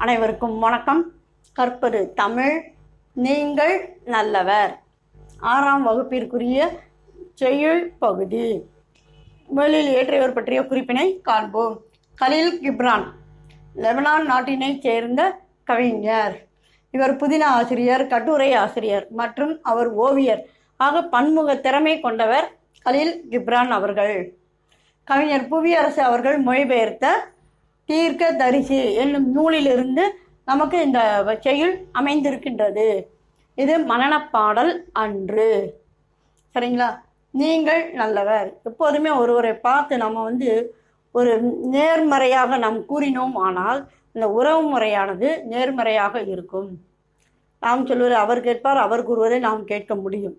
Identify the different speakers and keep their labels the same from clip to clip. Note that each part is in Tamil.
Speaker 1: அனைவருக்கும் வணக்கம். கற்பது தமிழ். நீங்கள் நல்லவர். 6ஆம் வகுப்பிற்குரிய செய்யுள் பகுதி. முதலில் இயற்றியவர் பற்றிய குறிப்பினை காண்போம். கலீல் கிப்ரான் லெபனான் நாட்டினைச் சேர்ந்த கவிஞர். இவர் புதின ஆசிரியர், கட்டுரை ஆசிரியர் மற்றும் அவர் ஓவியர் ஆக பன்முக திறமை கொண்டவர் கலீல் கிப்ரான் அவர்கள். கவிஞர் புவியரசு அவர்கள் மொழிபெயர்த்த தீர்க்க தரிசி என்னும் நூலிலிருந்து நமக்கு இந்த செய்யுள் அமைந்திருக்கின்றது. இது மனனப்பாடல் அன்று. சரிங்களா? நீங்கள் நல்லவர். எப்போதுமே ஒருவரை பார்த்து நம்ம ஒரு நேர்மறையாக நாம் கூறினோம் ஆனால் இந்த உறவு முறையானது நேர்மறையாக இருக்கும். நாம் சொல்வது அவர் கேட்பார், அவர் கூறுவதை நாம் கேட்க முடியும்.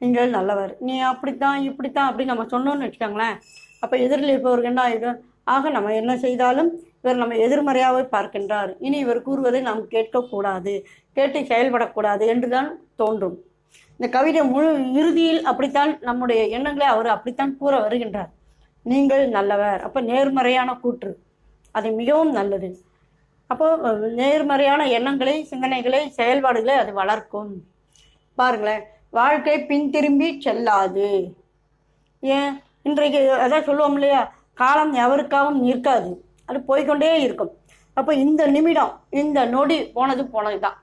Speaker 1: நீங்கள் நல்லவர், நீ அப்படித்தான் இப்படித்தான் அப்படி நம்ம சொன்னோன்னு வச்சுக்கோங்களேன். அப்போ எதிரில் இருப்பவர்கள் என்ன ஆகிடும்? ஆக நம்ம என்ன செய்தாலும் இவர் நம்ம எதிர்மறையாகவே பார்க்கின்றார், இனி இவர் கூறுவதை நாம் கேட்கக்கூடாது, கேட்டு செயல்படக்கூடாது என்றுதான் தோன்றும். இந்த கவிதை முழு இறுதியில் அப்படித்தான் நம்முடைய எண்ணங்களை அவர் அப்படித்தான் கூற வருகின்றார். நீங்கள் நல்லவர். அப்போ நேர்மறையான கூற்று, அது மிகவும் நல்லது. அப்போ நேர்மறையான எண்ணங்களை, சிந்தனைகளை, செயல்பாடுகளை அது வளர்க்கும். பாருங்களேன், வாழ்க்கை பின்திரும்பி செல்லாது. ஏன் இன்றைக்கு அதான் சொல்லுவோம் இல்லையா, காலம் எவருக்காகவும் நிற்காது, அது போய்கொண்டே இருக்கும். அப்போ இந்த நிமிடம், இந்த நொடி போனது தான்.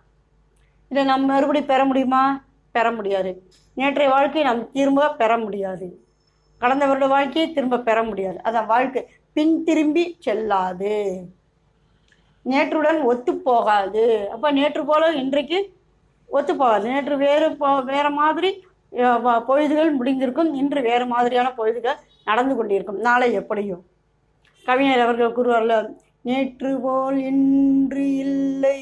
Speaker 1: இதை நம்ம மறுபடி பெற முடியுமா? பெற முடியாது. நேற்றைய வாழ்க்கையை நாம் திரும்ப பெற முடியாது. கடந்த வருட வாழ்க்கையை திரும்ப பெற முடியாது. அதான் வாழ்க்கை பின் திரும்பி செல்லாது, நேற்றுடன் ஒத்து போகாது. அப்போ நேற்று போல இன்றைக்கு ஒத்து போகாது. நேற்று வேறு மாதிரி பொழுதுகள் முடிந்திருக்கும், இன்று வேறு மாதிரியான பொழுதுகள் நடந்து கொண்டிருக்கும். நாளை எப்படியும் கவிஞர் அவர்கள் கூறுவார்கள், நேற்று போல் இன்று இல்லை,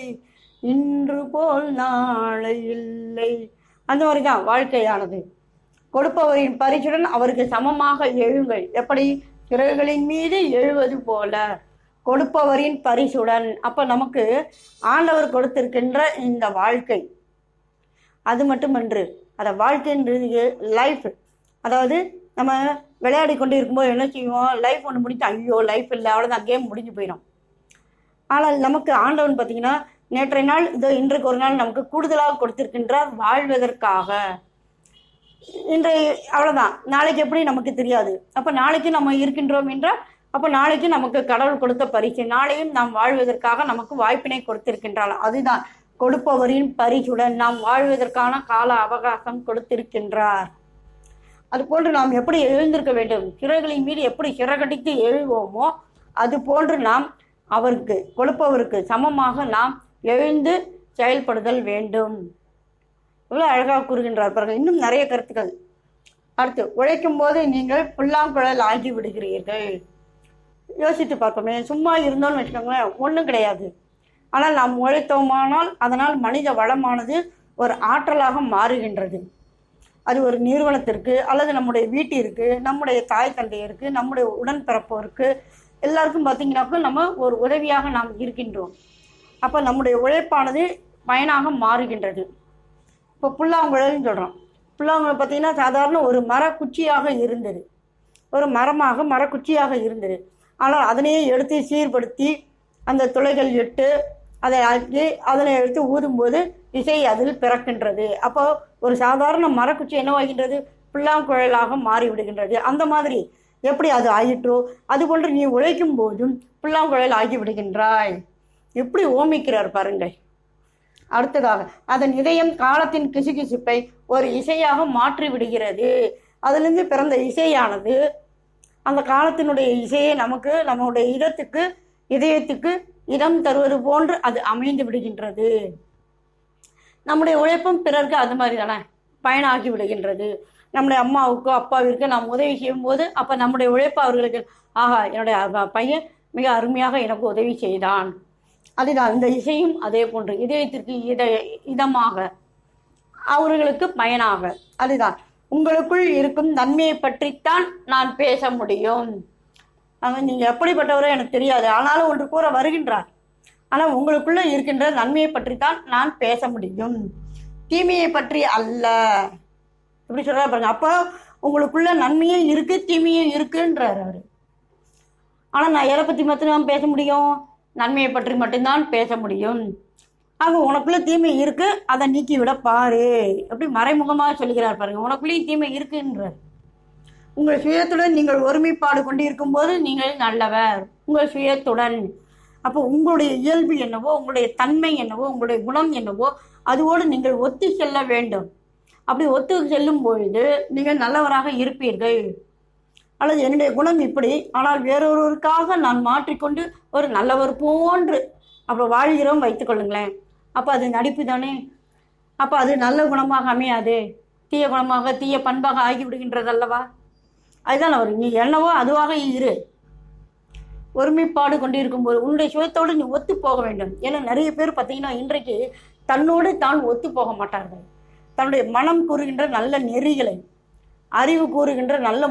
Speaker 1: இன்று போல் நாளை இல்லை. அந்த மாதிரி தான் வாழ்க்கையானது. கொடுப்பவரின் பரிசுடன் அவருக்கு சமமாக எழுங்கள். எப்படி? சிறகுகளின் மீது எழுவது போல கொடுப்பவரின் பரிசுடன். அப்போ நமக்கு ஆண்டவர் கொடுத்திருக்கின்ற இந்த வாழ்க்கை அது மட்டுமன்று, அதை வாழ்க்கைன்றது லைஃப். அதாவது நம்ம விளையாடி கொண்டு இருக்கும்போது என்ன செய்வோம்? லைஃப் ஒன்று முடிச்சு ஐயோ லைஃப் இல்லை, அவ்வளோதான், கேம் முடிஞ்சு போயிடும். ஆனால் நமக்கு ஆண்டவன் பார்த்தீங்கன்னா நேற்றைய நாள் இன்றைக்கு ஒரு நாள் நமக்கு கூடுதலாக கொடுத்திருக்கின்றார் வாழ்வதற்காக. இன்றைய அவ்வளோதான், நாளைக்கு எப்படி நமக்கு தெரியாது. அப்போ நாளைக்கு நம்ம இருக்கின்றோம் என்றால் அப்போ நாளைக்கு நமக்கு கடவுள் கொடுத்த பரிசு, நாளையும் நாம் வாழ்வதற்காக நமக்கு வாய்ப்பினை கொடுத்திருக்கின்றாள். அதுதான் கொடுப்பவரின் பரிசுடன் நாம் வாழ்வதற்கான கால அவகாசம் கொடுத்திருக்கின்றார். அதுபோன்று நாம் எப்படி எழுந்திருக்க வேண்டும்? சிறகுகளின் மீது எப்படி சிறகடித்து எழுவோமோ அது போன்று நாம் அவருக்கு கொடுப்பவருக்கு சமமாக நாம் எழுந்து செயல்படுதல் வேண்டும். இவ்வளோ அழகாக கூறுகின்றார் பாருங்கள். இன்னும் நிறைய கருத்துக்கள். அடுத்து, உழைக்கும் போது நீங்கள் புல்லாங்குழல் ஆகி விடுகிறீர்கள். யோசித்து பார்ப்போமே, சும்மா இருந்தோம்னு வச்சுக்கோங்களேன், ஒன்றும் கிடையாது. ஆனால் நாம் உழைத்தோமானால் அதனால் மனித வளமானது ஒரு ஆற்றலாக மாறுகின்றது. அது ஒரு நிறுவனத்திற்கு அல்லது நம்முடைய வீட்டிற்கு, நம்முடைய தாய் தந்தையருக்கு, நம்முடைய உடன்பிறப்போருக்கு எல்லாருக்கும் பார்த்தீங்கன்னாக்கா நம்ம ஒரு உதவியாக நாம் இருக்கின்றோம். அப்போ நம்முடைய உழைப்பானது பயனாக மாறுகின்றது. இப்போ புல்லாங்குழல்னு சொல்கிறோம். புல்லாங்குழல் பார்த்தீங்கன்னா சாதாரண ஒரு மரக்குச்சியாக இருந்தது, ஒரு மரக்குச்சியாக இருந்தது. ஆனால் அதனையே எடுத்து சீர்படுத்தி அந்த துளைகள் இட்டு அதை ஆக்கி அதனை எடுத்து ஊதும்போது இசை அதில் பிறக்கின்றது. அப்போ ஒரு சாதாரண மரக்குச்சி என்னவாகின்றது? புல்லாங்குழலாக மாறிவிடுகின்றது. அந்த மாதிரி எப்படி அது ஆயிற்றோ அதுபோன்று நீ உழைக்கும் போதும் புல்லாங்குழல் ஆகிவிடுகின்றாய். எப்படி ஓமிக்கிறார் பாருங்கள். அடுத்ததாக, அதன் இதயம் காலத்தின் கிசுகிசுப்பை ஒரு இசையாக மாற்றி விடுகிறது. அதிலிருந்து பிறந்த இசையானது அந்த காலத்தினுடைய இசையை நமக்கு நம்முடைய இதயத்துக்கு இடம் தருவது போன்று அது அமைந்து விடுகின்றது. நம்முடைய உழைப்பும் பிறருக்கு அது மாதிரி தானே பயனாகி விடுகின்றது. நம்முடைய அம்மாவுக்கோ அப்பாவிற்கோ நாம் உதவி செய்யும் போது அப்போ நம்முடைய உழைப்பு அவர்களுக்கு, ஆகா என்னுடைய பையன் மிக அருமையாக எனக்கு உதவி செய்தான். அதுதான் இந்த இசையும் அதே போன்று இதயத்திற்கு இதமாக அவர்களுக்கு பயனாக. அதுதான் உங்களுக்குள் இருக்கும் நன்மையை பற்றித்தான் நான் பேச முடியும். நீங்கள் எப்படிப்பட்டவரோ எனக்கு தெரியாது, ஆனாலும் ஒன்று கூற வருகின்றார். ஆனால் உங்களுக்குள்ள இருக்கின்ற நன்மையை பற்றித்தான் நான் பேச முடியும், தீமையை பற்றி அல்ல. எப்படி சொல்றாரு பாருங்க. அப்போ உங்களுக்குள்ள நன்மையும் இருக்கு, தீமையும் இருக்குன்றார் அவரு. ஆனால் நான் எதை பற்றி மட்டும் பேச முடியும்? நன்மையை பற்றி மட்டும்தான் பேச முடியும். ஆக உனக்குள்ள தீமை இருக்கு, அதை நீக்கி விட பாரு. எப்படி மறைமுகமாக சொல்லுகிறார் பாருங்க. உனக்குள்ளேயும் தீமை இருக்குன்றார். உங்கள் சுயத்துடன் நீங்கள் ஒருமைப்பாடு கொண்டு இருக்கும்போது நீங்கள் நல்லவர். உங்கள் சுயத்துடன். அப்போ உங்களுடைய இயல்பு என்னவோ, உங்களுடைய தன்மை என்னவோ, உங்களுடைய குணம் என்னவோ அதுவோடு நீங்கள் ஒத்து செல்ல வேண்டும். அப்படி ஒத்து செல்லும் பொழுது நீங்கள் நல்லவராக இருப்பீர்கள். அல்லது என்னுடைய குணம் இப்படி, ஆனால் வேறொருவருக்காக நான் மாற்றிக்கொண்டு ஒரு நல்லவர் போன்று அப்போ வாழ்கிறோம் வைத்துக்கொள்ளுங்களேன். அப்போ அது நடிப்பு தானே. அப்போ அது நல்ல குணமாக அமையாது, தீய குணமாக தீய பண்பாக ஆகிவிடுகின்றது அல்லவா. அதுதான் அவர், நீ என்னவோ அதுவாக இரு. ஒருமைப்பாடு கொண்டிருக்கும் போது உன்னுடைய சுயத்தோடு நீ ஒத்து போக வேண்டும். ஏன்னா நிறைய பேர் பார்த்தீங்கன்னா இன்றைக்கு தன்னோடு தான் ஒத்து போக மாட்டார்கள். தன்னுடைய மனம் கூறுகின்ற நல்ல நெறிகளை, அறிவு கூறுகின்ற நல்ல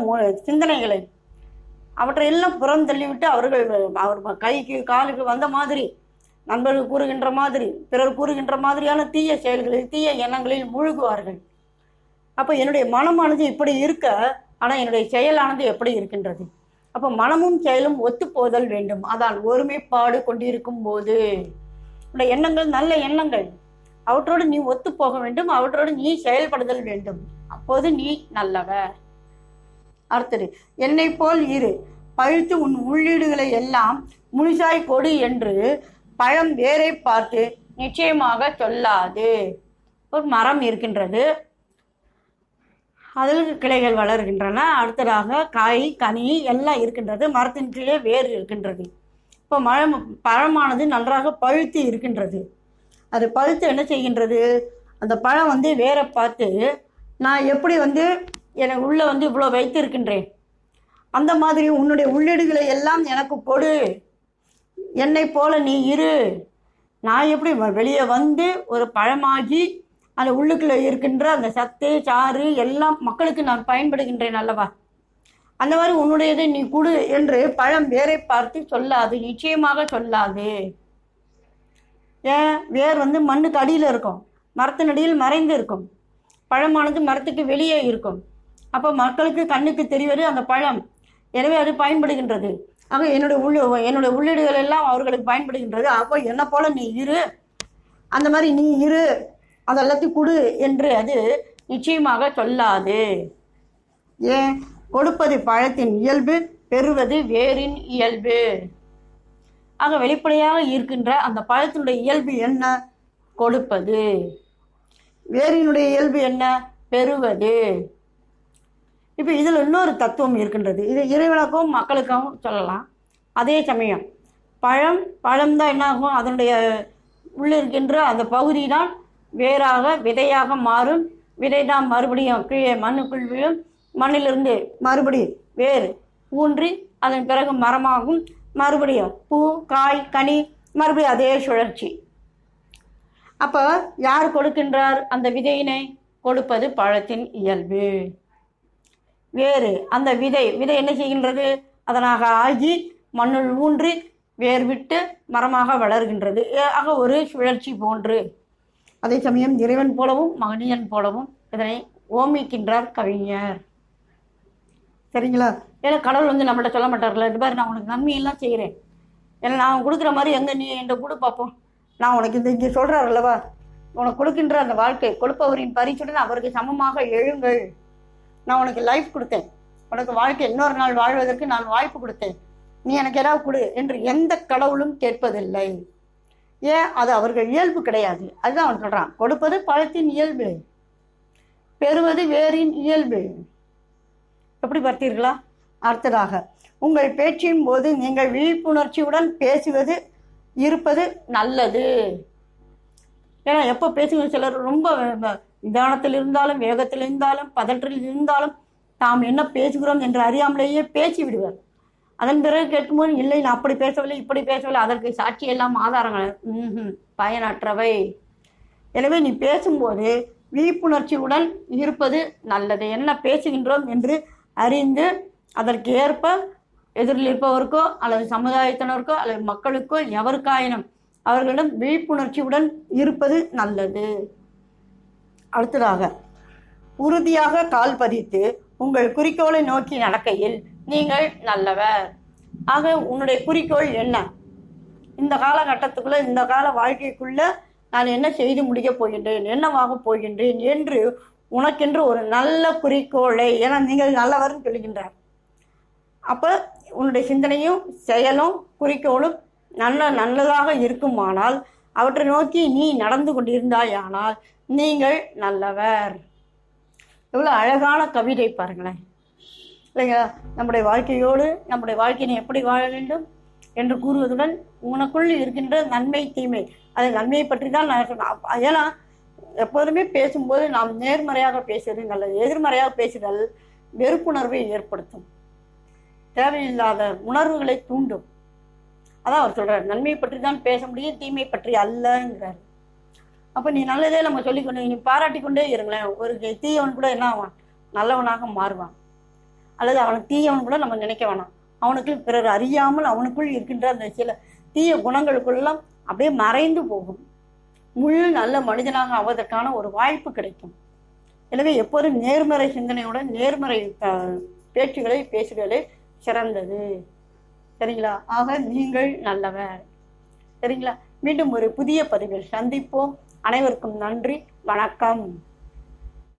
Speaker 1: சிந்தனைகளை அவற்றையெல்லாம் புறம் தள்ளிவிட்டு அவர் கைக்கு காலுக்கு வந்த மாதிரி, நண்பர்கள் கூறுகின்ற மாதிரி, பிறர் கூறுகின்ற மாதிரியான தீய செயல்களில் தீய எண்ணங்களில் மூழ்குவார்கள். அப்போ என்னுடைய மனமானது இப்படி இருக்க, ஆனால் என்னுடைய செயலானது எப்படி இருக்கின்றது? அப்போ மனமும் செயலும் ஒத்து போதல் வேண்டும். அதான் ஒருமைப்பாடு கொண்டிருக்கும் போது உடைய எண்ணங்கள் நல்ல எண்ணங்கள், அவற்றோடு நீ ஒத்து போக வேண்டும், அவற்றோடு நீ செயல்படுதல் வேண்டும். அப்போது நீ நல்லவர். அடுத்தது, என்னை போல் இரு, பழுத்து உன் உள்ளீடுகளை எல்லாம் முழுசாய் கொடு என்று பழம் வேரை பார்த்து நிச்சயமாக சொல்லாது. ஒரு மரம் இருக்கின்றது, அதில் கிளைகள் வளர்கின்றன. அடுத்ததாக காய் கனி எல்லாம் இருக்கின்றது. மரத்தின் கீழே வேர் இருக்கின்றது. இப்போ பழமானது நன்றாக பழுத்து இருக்கின்றது. அது பழுத்து என்ன செய்கின்றது? அந்த பழம் வேரை பார்த்து, நான் எப்படி எனக்கு உள்ள இவ்வளோ வைத்திருக்கின்றேன், அந்த மாதிரி உன்னுடைய உள்ளீடுகளை எல்லாம் எனக்கு கொடு, என்னை போல நீ இரு. நான் எப்படி வெளியே ஒரு பழமாகி அந்த உள்ளுக்குள்ளே இருக்கின்ற அந்த சத்து சாறு எல்லாம் மக்களுக்கு நான் பயன்படுகின்றேன் அல்லவா, அந்த மாதிரி உன்னுடையதை நீ கொடு என்று பழம் வேரை பார்த்து சொல்லாது, நிச்சயமாக சொல்லாது. ஏன்? வேர் மண்ணுக்கு அடியில் இருக்கும், மரத்தின் அடியில் மறைந்து இருக்கும், பழமானது மரத்துக்கு வெளியே இருக்கும். அப்போ மக்களுக்கு கண்ணுக்கு தெரிவது அந்த பழம், எனவே அது பயன்படுகின்றது. ஆக என்னுடைய உள்ளீடுகள் எல்லாம் அவர்களுக்கு பயன்படுகின்றது. அப்போ என்ன போல நீ இரு, அந்த மாதிரி நீ இரு, அதெல்லாத்தையும் கொடு என்று அது நிச்சயமாக சொல்லாது. ஏன்? கொடுப்பது பழத்தின் இயல்பு, பெறுவது வேரின் இயல்பு. ஆக வெளிப்படையாக இருக்கின்ற அந்த பழத்தினுடைய இயல்பு என்ன? கொடுப்பது. வேரினுடைய இயல்பு என்ன? பெறுவது. இப்போ இதில் இன்னொரு தத்துவம் இருக்கின்றது. இது இறைவனுக்கும் மக்களுக்காகவும் சொல்லலாம். அதே சமயம் பழம்தான் என்ன ஆகும்? அதனுடைய உள்ளிருக்கின்ற அந்த பகுதி தான் வேறாக விதையாக மாறும். விதை தான் மறுபடியும் கீழே மண்ணுக்குள் விழும். மண்ணிலிருந்து மறுபடியும் வேறு ஊன்றி அதன் பிறகு மரமாகும். மறுபடியும் பூ காய் கனி, மறுபடியும் அதே சுழற்சி. அப்போ யார் கொடுக்கின்றார் அந்த விதையினை? கொடுப்பது பழத்தின் இயல்பு. வேறு அந்த விதை என்ன செய்கின்றது? அதனாக ஆகி மண்ணுள் ஊன்றி வேர் விட்டு மரமாக வளர்கின்றது. ஆக ஒரு சுழற்சி போன்று. அதே சமயம் இறைவன் போலவும் மனிதன் போலவும் இதனை ஓமிக்கின்றார் கவிஞர். சரிங்களா? ஏன்னா கடவுள் நம்மள்ட்ட சொல்ல மாட்டார்ல, இது மாதிரி நான் உனக்கு நன்மையெல்லாம் செய்கிறேன், ஏன்னா நான் கொடுக்குற மாதிரி நீ என்கிட்ட கொடு பார்ப்போம், நான் உனக்கு இங்கே சொல்கிறார் அல்லவா, உனக்கு கொடுக்கின்ற அந்த வாழ்க்கை, கொடுப்பவரின் பரிசுடன் அவருக்கு சமமாக எழுங்கள், நான் உனக்கு லைஃப் கொடுத்தேன், உனக்கு வாழ்க்கை இன்னொரு நாள் வாழ்வதற்கு நான் வாய்ப்பு கொடுத்தேன், நீ எனக்கு ஏதாவது கொடு என்று எந்த கடவுளும் கேட்பதில்லை. ஏன்? அது அவர்கள் இயல்பு கிடையாது. அதுதான் அவன் சொல்கிறான், கொடுப்பது பழத்தின் இயல்பு, பெறுவது வேரின் இயல்பு. எப்படி பார்த்தீர்களா? அடுத்ததாக, உங்கள் பேச்சின் போது நீங்கள் விழிப்புணர்ச்சியுடன் பேசுவது இருப்பது நல்லது. ஏன்னா எப்போ பேசுகிற சிலர் ரொம்ப நிதானத்தில் இருந்தாலும் வேகத்தில் இருந்தாலும் பதற்றத்தில் இருந்தாலும் தாம் என்ன பேசுகிறோம் என்று அறியாமலேயே பேசி விடுவார். அதன் பிறகு கேட்கும்போது, இல்லை நான் அப்படி பேசவில்லை இப்படி பேசவில்லை, அதற்கு சாட்சி எல்லாம் ஆதாரங்கள் பயனற்றவை. எனவே நீ பேசும்போது விழிப்புணர்ச்சியுடன் இருப்பது நல்லது. என்ன பேசுகின்றோம் என்று அறிந்து அதற்கு ஏற்ப எதிரில் இருப்பவருக்கோ அல்லது சமுதாயத்தினருக்கோ அல்லது மக்களுக்கோ எவருக்காயினும் அவர்களிடம் விழிப்புணர்ச்சியுடன் இருப்பது நல்லது. அடுத்ததாக, உறுதியாக கால் பதித்து உங்கள் குறிக்கோளை நோக்கி நடக்கையில் நீங்கள் நல்லவர். ஆக உன்னுடைய குறிக்கோள் என்ன? இந்த காலகட்டத்துக்குள்ள, இந்த கால வாழ்க்கைக்குள்ள நான் என்ன செய்து முடிக்கப் போகின்றேன், என்னவாக போகின்றேன் என்று உனக்கென்று ஒரு நல்ல குறிக்கோளை, ஏன்னா நீங்கள் நல்லவர்னு சொல்லுகின்றார். அப்போ உன்னுடைய சிந்தனையும் செயலும் குறிக்கோளும் நல்லதாக இருக்குமானால், அவற்றை நோக்கி நீ நடந்து கொண்டிருந்தாயானால் நீங்கள் நல்லவர். எவ்வளோ அழகான கவிதை பாருங்களேன் இல்லைங்களா? நம்முடைய வாழ்க்கையோடு நம்முடைய வாழ்க்கையை எப்படி வாழ வேண்டும் என்று கூறுவதுடன் உனக்குள் இருக்கின்ற நன்மை தீமை, அது நன்மையை பற்றி தான் நான் சொன்னேன். ஏன்னா எப்போதுமே பேசும்போது நாம் நேர்மறையாக பேசுவது நல்லது. எதிர்மறையாக பேசுதல் வெறுப்புணர்வை ஏற்படுத்தும், தேவையில்லாத உணர்வுகளை தூண்டும். அதான் அவர் சொல்றார், நன்மையை பற்றி தான் பேச முடியும், தீமை பற்றி அல்லங்கிறார். அப்போ நீ நல்லதே நம்ம சொல்லிக்கொண்டு நீ பாராட்டி கொண்டே இருங்களேன். ஒரு தீயவன் கூட என்ன ஆவான், நல்லவனாக மாறுவான். அல்லது அவனுக்கு தீயவன் கூட நம்ம நினைக்க வேணாம். அவனுக்கு பிறர் அறியாமல் அவனுக்குள் இருக்கின்ற அந்த சில தீய குணங்களுக்குள்ளெல்லாம் அப்படியே மறைந்து போகும். முழு நல்ல மனிதனாக ஆவதற்கான ஒரு வாய்ப்பு கிடைக்கும். எனவே எப்போதும் நேர்மறை சிந்தனையுடன் நேர்மறை பேச்சுகளை பேசுதலே சிறந்தது. சரிங்களா? ஆக நீங்கள் நல்லவர். சரிங்களா? மீண்டும் ஒரு புதிய பதிவில் சந்திப்போம். அனைவருக்கும் நன்றி, வணக்கம்.